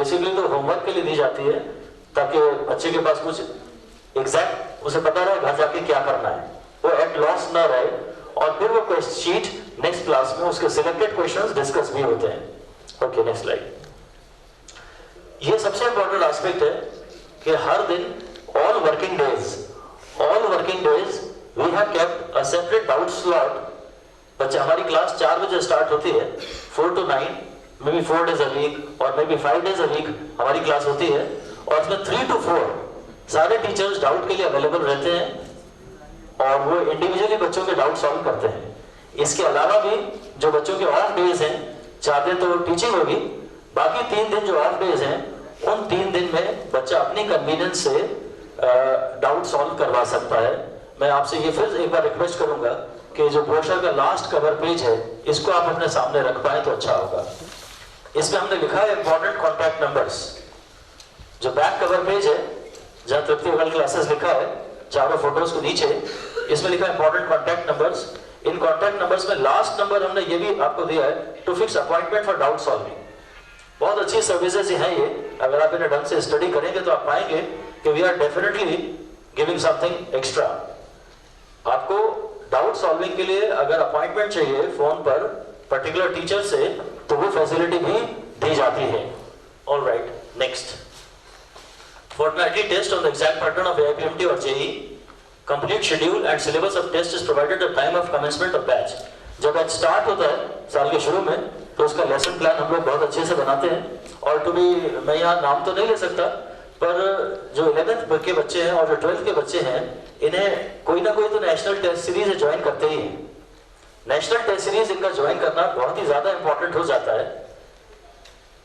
Basically तो homework के लिए दी जाती है ताकि बच्चे के पास कुछ एग्जैक्ट उसे पता रहे घर जाके क्या करना है, वो एट लॉस ना रहे, और फिर वो शीट नेक्स्ट क्लास में उसके सिलेक्टेड क्वेश्चंस डिस्कस भी होते हैं। Okay, next slide. ये सबसे इंपॉर्टेंट एस्पेक्ट है कि हर दिन all working days we have kept a separate doubt slot. बच्चे, हमारी क्लास 4 बजे स्टार्ट होती है, 4 to 9, may be 4 days a week और may be 5 days a week हमारी क्लास होती है, और इसमें 3 to 4 सारे टीचर्स डाउट के लिए अवेलेबल रहते हैं और वो इंडिविजुअली बच्चों के डाउट सॉल्व करते हैं। इसके अलावा भी जो बच्चों के ऑफ डेज हैं, 4 दिन तो टीचिंग होगी, बाकी 3 दिन जो ऑफ डेज हैं, उन 3 दिन में बच्चा अपनी कन्वीनियंस से डाउट सॉल्व करवा सकता है। मैं आपसे ये फिर एक बार रिक्वेस्ट करूंगा कि जो ब्रोशर का लास्ट कवर पेज है, इसको आप अपने सामने रख पाए तो अच्छा होगा। इसमें हमने लिखा है इंपॉर्टेंट कॉन्टैक्ट नंबर्स। जो बैक कवर पेज है, जहां तृप्ति वर्ल्ड क्लासेस लिखा है, चारों फोटोज को नीचे, इसमें लिखा है इंपॉर्टेंट कॉन्टैक्ट नंबर्स। इन कॉन्टैक्ट नंबर्स में लास्ट नंबर हमने ये भी आपको दिया है, to fix appointment for doubt solving. बहुत अच्छी सर्विसेज हैं ये, अगर आप इन्हें ढंग से स्टडी करेंगे तो आप पाएंगे कि we are definitely giving something extra. आपको डाउट सॉल्विंग के लिए अगर अपॉइंटमेंट चाहिए फोन पर पर्टिकुलर टीचर से, तो वो फैसिलिटी भी दी जाती है। Alright, next. Fortnightly test on the exact pattern of AIPMT or JEE. Complete schedule and syllabus of test is provided at the time of commencement of batch. जब batch start होता है साल के शुरू में, तो उसका लेसन प्लान हम लोग बहुत अच्छे से बनाते हैं। और टू बी, मैं यहाँ नाम तो नहीं ले सकता, पर जो 11th के बच्चे हैं और जो 12th के बच्चे हैं, इन्हें कोई ना कोई तो नेशनल टेस्ट सीरीज ज्वाइन करते ही हैं। नेशनल टेस्ट सीरीज इनका ज्वाइन करना बहुत ही ज्यादा इंपॉर्टेंट हो जाता है,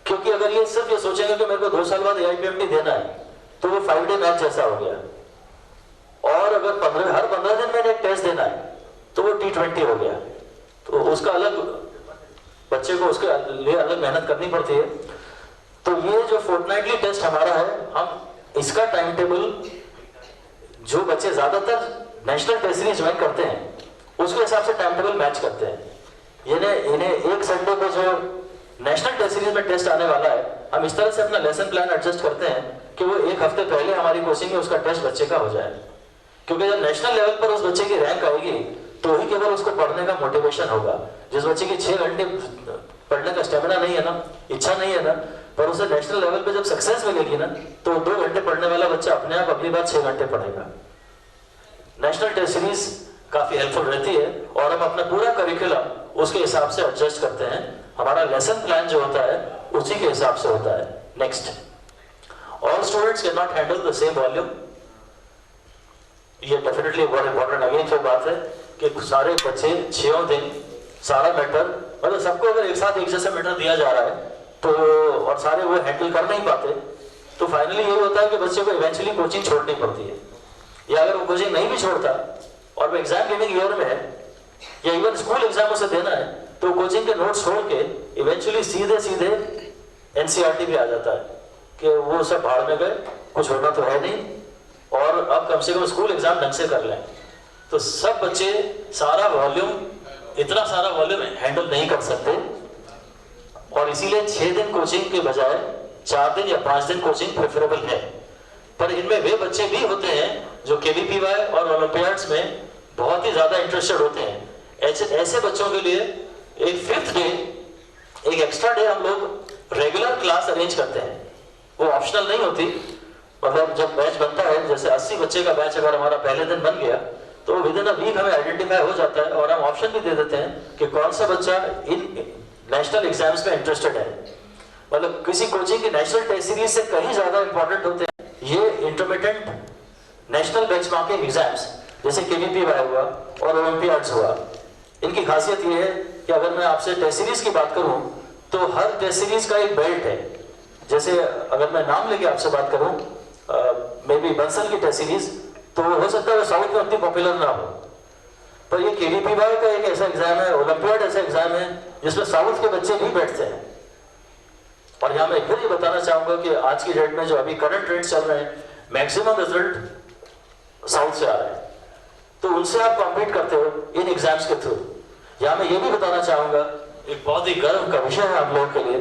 क्योंकि अगर ये सिर्फ ये सोचेंगे कि मेरे को 2 साल बाद AIPMT देना है, तो वो 5 डे मैच जैसा हो गया। और अगर हर 15 दिन में एक टेस्ट देना है, तो वो T20 हो गया। तो उसका अलग, बच्चे को उसके लिए अलग मेहनत करनी पड़ती है। तो ये जो फोर्टनाइटली टेस्ट हमारा है, हम इसका टाइम टेबल, जो बच्चे ज्यादातर नेशनल टेस्ट सीरीज ज्वाइन करते हैं, उसके हिसाब से टाइम टेबल मैच करते हैं। इन्हें एक संडे को जो नेशनल टेस्ट सीरीज में टेस्ट आने वाला है, हम इस तरह से अपना लेसन प्लान एडजस्ट करते हैं कि वो 1 हफ्ते पहले हमारी कोचिंग में उसका टेस्ट बच्चे का हो जाए। क्योंकि जब नेशनल लेवल पर उस बच्चे की रैंक आएगी, तो ही केवल उसको पढ़ने का मोटिवेशन होगा। जिस बच्चे की 6 घंटे पढ़ने का स्टेमिना नहीं है ना, इच्छा नहीं है ना, पर उसे नेशनल लेवल पे जब सक्सेस मिलेगी ना, तो 2 घंटे पढ़ने वाला बच्चा अपने आप अगली बार 6 घंटे पढ़ेगा। नेशनल टेस्ट सीरीज काफी हेल्पफुल रहती है, और हम अपना पूरा करिकुलम उसके हिसाब से एडजस्ट करते हैं। हमारा लेसन प्लान जो होता है उसी के हिसाब से होता है। Next, all students can not handle the same volume. ये डेफिनेटली बहुत इंपॉर्टेंट अगेन जो बात है कि सारे बच्चे 6 दिन सारा मैटर, मतलब सबको अगर एक साथ एक जैसा मैटर दिया जा रहा है, तो और सारे वो हैंडल कर नहीं पाते, तो फाइनली ये होता है कि बच्चे को इवेंचुअली कोचिंग छोड़नी पड़ती है। या अगर वो कोचिंग नहीं भी छोड़ता और वो एग्जाम गिविंग ईयर में है, या इवन स्कूल एग्जाम उसे देना है, तो कोचिंग के नोट्स छोड़ के इवेंचुअली सीधे NCERT भी आ जाता है कि वो सब भाड़ में गए, कुछ होना तो है नहीं, और अब कम से कम स्कूल एग्जाम ढंग से कर लें। तो सब बच्चे सारा वॉल्यूम, इतना सारा वॉल्यूम हैंडल नहीं कर सकते, और इसीलिए 6 दिन कोचिंग के बजाय 4 दिन या 5 दिन कोचिंग प्रेफरेबल है। पर इनमें वे बच्चे भी होते हैं जो KVPY और ओलंपियाड्स में बहुत ही ज्यादा इंटरेस्टेड होते हैं। ऐसे बच्चों के लिए एक 5th डे, एक एक्स्ट्रा डे हम लोग रेगुलर क्लास अरेंज करते हैं। वो ऑप्शनल नहीं होती, मतलब जब बैच बनता है, जैसे 80 बच्चे का बैच अगर हमारा पहले दिन बन गया, तो विद इन अ वीक हमें आइडेंटिफाई हो जाता है, और हम ऑप्शन भी दे देते हैं कि कौन सा बच्चा इन नेशनल एग्जाम्स में इंटरेस्टेड है। मतलब किसी कोचिंग की नेशनल टेस्ट सीरीज से कहीं ज्यादा इंपॉर्टेंट होते हैं ये इंटरमीडिएट नेशनल बेंचमार्किंग एग्जाम्स, जैसे KVPY हुआ और ओलंपियाड्स हुआ। इनकी खासियत ये है कि अगर मैं आपसे टेस्ट सीरीज की बात करूं, तो हर टेस्ट सीरीज का एक बेल्ट है। जैसे अगर मैं नाम लेके आपसे बात करूं, मे बी बंसल की टेस्ट सीरीज, तो हो सकता है साउथ में उतनी पॉपुलर ना हो, पर ये KVPY का एक ऐसा एग्जाम है, ओलंपियाड ऐसा एग्जाम है जिसमें साउथ के बच्चे भी बैठते हैं। और यहाँ मैं फिर ये बताना चाहूंगा कि आज की डेट में जो अभी करंट ट्रेंड्स चल रहे हैं, मैक्सिमम रिजल्ट साउथ से आ रहे हैं, तो उनसे आप कॉम्पीट करते हो इन एग्जाम्स के थ्रू। यहाँ मैं ये भी बताना चाहूंगा, एक बहुत ही गर्व का विषय है आप लोगों के लिए,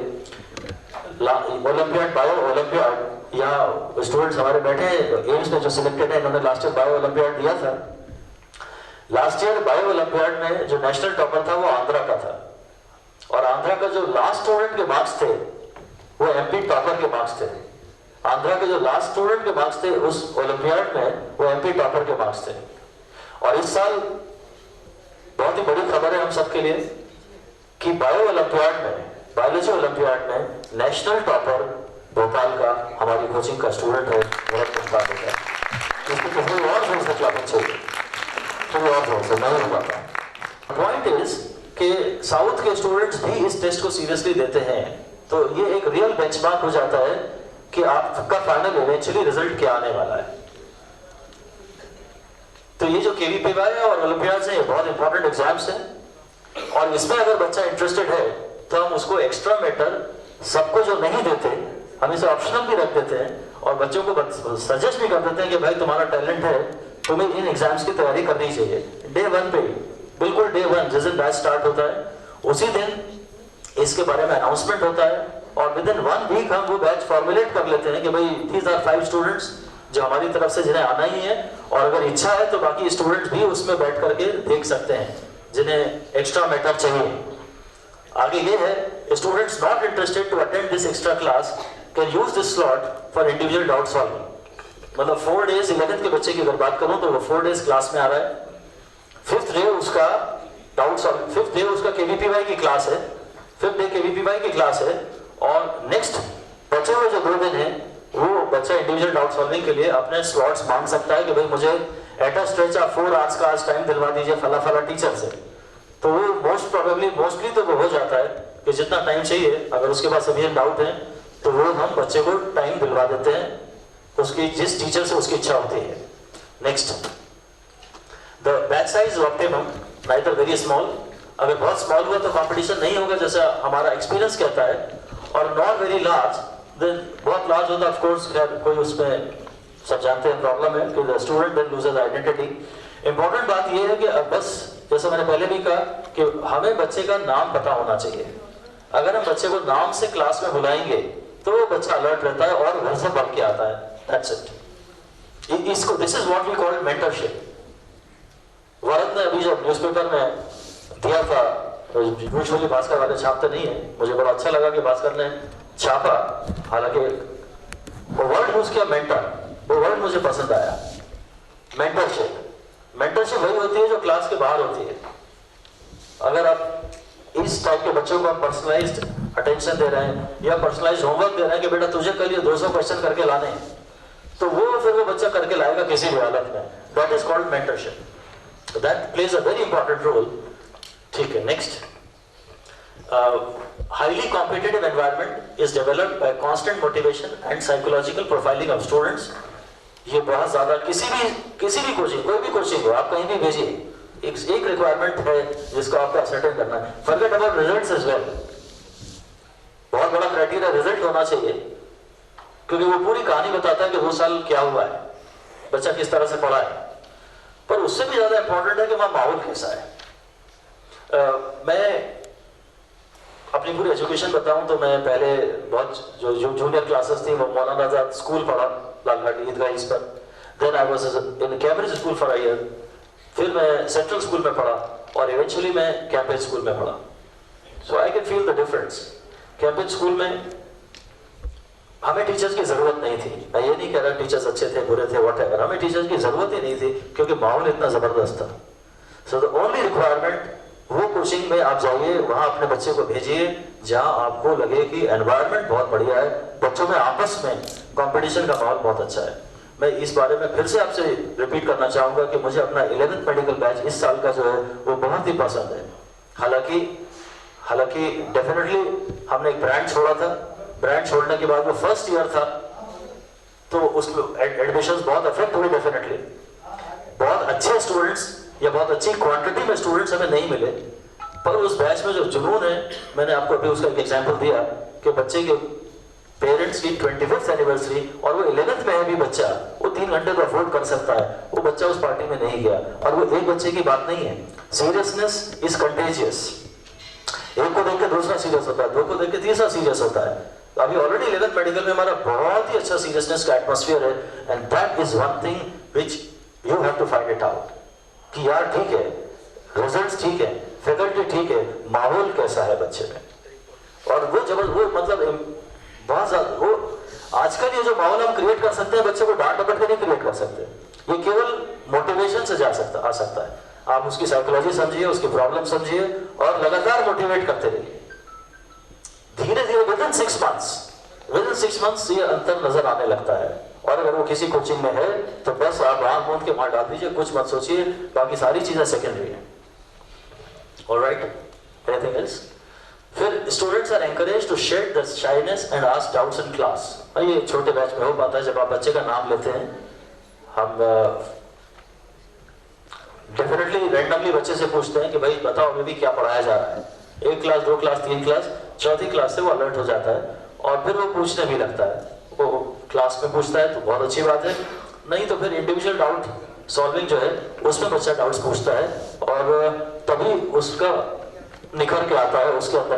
ओलंपियाड, बायो ओलंपियाड, यहाँ स्टूडेंट्स हमारे बैठे हैं एम्स में जो सिलेक्टेड है, इन्होंने लास्ट ईयर बायो ओलंपियाड दिया था। लास्ट ईयर बायो ओलंपियाड में जो नेशनल टॉपर था वो आंध्रा का था, और आंध्रा का जो लास्ट स्टूडेंट के मार्क्स थे वो एमपी टॉपर के मार्क्स थे। आंध्रा के जो लास्ट स्टूडेंट के मार्क्स थे उस ओलंपियाड में वो एमपी टॉपर के मार्क्स थे। और इस साल बहुत ही बड़ी खबर है हम सबके लिए कि बायो ओलंपियाड में, बायोलॉजी ओलंपियाड में नेशनल टॉपर भोपाल का हमारी कोचिंग का स्टूडेंट है, बहुत मुस्ताद होता है। इसको किसी और जोर से क्या बच्चे कोई और जोर से नहीं हो पाता। पॉइंट इज कि साउथ के स्टूडेंट्स भी इस टेस्ट को सीरियसली देते हैं, तो ये एक रियल बेंचमार्क हो जाता है कि आपका फाइनल इवेंचुअली रिजल्ट क्या आने वाला है। तो ये जो केवीपीवाई और ओलंपियाड्स हैं, ये बहुत इंपॉर्टेंट एग्जाम्स हैं, और इसमें अगर बच्चा इंटरेस्टेड है तो हम उसको एक्स्ट्रा मैटर सबको जो नहीं देते हम इसे ऑप्शनल भी रख देते हैं, और बच्चों को सजेस्ट भी कर देते हैं कि भाई तुम्हारा टैलेंट है, तुम्हें इन एग्जाम्स की तैयारी करनी चाहिए। डे 1 पे, बिल्कुल डे 1 जिस दिन बैच स्टार्ट होता है उसी दिन इसके बारे में अनाउंसमेंट होता है, और विद इन 1 वीक हम वो बैच फॉर्मुलेट कर लेते हैं कि भाई दीज आर 5 स्टूडेंट्स जो हमारी तरफ से जिन्हें आना ही है, और अगर इच्छा है तो बाकी स्टूडेंट्स भी उसमें बैठ करके देख सकते हैं जिन्हें एक्स्ट्रा मैटर चाहिए। आगे ये है, students not interested to attend this extra class can use this slot for individual doubt solving. मतलब 4 डेज 11th के बच्चे की अगर बात करूं तो वो 4 डेज क्लास में आ रहा है। 5th डे उसका डाउट सॉल्विंग, 5th डे उसका केवीपीवाई की क्लास है, 5th डे केवीपीवाई की क्लास है, और नेक्स्ट बचे हुए जो 2 दिन है वो बच्चा इंडिविजुअल डाउट सॉल्विंग के लिए अपने स्लॉट्स मांग सकता है कि भाई मुझे at a stretch of 4 hours का आज टाइम दिलवा दीजिए फला फला टीचर से। तो वो मोस्टली तो वो हो जाता है कि जितना टाइम चाहिए, अगर उसके पास सभी डाउट है तो वो हम बच्चे को टाइम दिलवा देते हैं, उसकी जिस टीचर से उसकी इच्छा होती है। Next, the batch size optimum neither very small, अगर बहुत स्मॉल हुआ तो कंपटीशन नहीं होगा जैसा हमारा एक्सपीरियंस कहता है, और नॉट वेरी लार्ज, देन बहुत लार्ज होता है ऑफ कोर्स, कोई उसमें सब जानते हैं प्रॉब्लम है कि the student then loses identity. Important बात यह है कि अब बस जैसे मैंने पहले भी कहा कि हमें बच्चे का नाम पता होना चाहिए। अगर हम बच्चे को नाम से क्लास में बुलाएंगे तो वो बच्चा अलर्ट रहता है और घर से बढ़ के आता है। That's it. इसको this is what we call mentorship. Varad ने अभी जो न्यूज़पेपर में दिया था, यूजुअली भास्कर वाले छापते नहीं है, मुझे बड़ा अच्छा लगा कि भास्कर ने छापा, हालांकि वो वर्ड यूज किया मेंटर, वो वर्ड मुझे पसंद आया। मेंटरशिप, मेंटरशिप वही होती है जो क्लास के बाहर होती है। अगर आप इस टाइप के बच्चों को पर्सनलाइज्ड अटेंशन दे रहे हैं या पर्सनलाइज्ड होमवर्क दे रहे हैं कि बेटा तुझे कल ये 200 क्वेश्चन करके लाने हैं, तो वो फिर वो बच्चा करके लाएगा किसी भी हालत में। That is called mentorship. That plays a very important role. ठीक है, next, highly competitive environment is developed by constant motivation and psychological profiling of students। ये बहुत ज्यादा किसी भी कोचिंग, कोई भी कोचिंग हो, आप कहीं भी भेजिए, एक रिक्वायरमेंट है जिसको आपको असर्टेन करना है। Forget about results as well. बहुत बड़ा क्राइटेरिया रिजल्ट होना चाहिए, क्योंकि वो पूरी कहानी बताता है कि 2 साल क्या हुआ है, बच्चा किस तरह से पढ़ा है। पर उससे भी ज्यादा इंपॉर्टेंट है कि वहां माहौल कैसा है। मैं अपनी पूरी एजुकेशन बताऊं तो मैं पहले बहुत जो जूनियर क्लासेस थी वो मौलाना आजाद स्कूल पढ़ा लालघाटी ईदगाह इस पर। Then I was in Cambridge school for a year, फिर मैं सेंट्रल स्कूल में पढ़ा और इवेंचुअली मैं कैम्ब्रिज स्कूल में पढ़ा। So I can feel the difference. Cambridge school में हमें टीचर्स की जरूरत नहीं थी। मैं ये नहीं कह रहा टीचर्स अच्छे थे बुरे थे व्हाटएवर, हमें टीचर्स की जरूरत ही नहीं थी क्योंकि माहौल इतना जबरदस्त था। सो द ओनली रिक्वायरमेंट, वो कोचिंग में आप जाइए, वहां अपने बच्चे को भेजिए जहां आपको लगे कि एनवायरनमेंट बहुत बढ़िया है, बच्चों में आपस में कंपटीशन का माहौल बहुत अच्छा है। मैं इस बारे में फिर से आपसे रिपीट करना चाहूंगा कि मुझे अपना 11th मेडिकल बैच इस साल का जो है वो बहुत ही पसंद है। हालांकि डेफिनेटली हमने एक ब्रांड छोड़ा था, ब्रांड छोड़ने के बाद वो फर्स्ट ईयर था तो उसमें एडमिशंस बहुत अफेक्ट हुए। डेफिनेटली बहुत अच्छे स्टूडेंट्स या बहुत अच्छी क्वांटिटी में स्टूडेंट्स हमें नहीं मिले, पर उस बैच में जो जुनून है, मैंने आपको अभी उसका एक एग्जांपल दिया कि बच्चे के पेरेंट्स की 25th एनिवर्सरी और वो 11th में है भी बच्चा, वो 3 घंटे तो अफोर्ड कर सकता है, वो बच्चा उस पार्टी में नहीं गया। और वो एक बच्चे की बात नहीं है, सीरियसनेस इज कंटेजियस। एक को देख के दूसरा सीरियस होता है, 2 को देख के तीसरा सीरियस होता है। अभी ऑलरेडी 11th मेडिकल में हमारा बहुत ही अच्छा सीरियसनेस का एटमॉस्फेयर है, and that is one thing which you have to find it out कि यार ठीक है, रिजल्ट्स ठीक है, फैकल्टी ठीक है, माहौल कैसा है बच्चे में। और वो वो मतलब बहुत ज्यादा वो आजकल ये जो माहौल हम क्रिएट कर सकते हैं, बच्चे को डांट डपट के नहीं क्रिएट कर सकते, ये केवल मोटिवेशन से आ सकता है। आप उसकी साइकोलॉजी समझिए, उसकी प्रॉब्लम समझिए और लगातार मोटिवेट करते रहिए। धीरे धीरे विदिन 6 मंथ्स ये अंतर नजर आने लगता है। और अगर वो किसी कोचिंग में है तो बस आप आंख मूंद के मार डाल दीजिए, कुछ मत सोचिए, बाकी सारी चीजें सेकेंडरी है। Alright, anything else? फिर students are encourage to shed the shyness and ask doubts in class. ये छोटे बैच में हो पाता है, जब आप बच्चे का नाम लेते हैं, हम डेफिनेटली रैंडमली बच्चे से पूछते हैं कि भाई बताओ अभी भी क्या पढ़ाया जा रहा है। 1 क्लास 2 क्लास 3 क्लास, चौथी क्लास से वो अलर्ट हो जाता है और फिर वो पूछने भी लगता है। वो क्लास में पूछता है तो बहुत अच्छी बात है, नहीं तो फिर इंडिविजुअल डाउट सॉल्विंग जो है उसमें बच्चा डाउट्स पूछता है और तभी उसका निखर के आता है उसके अंदर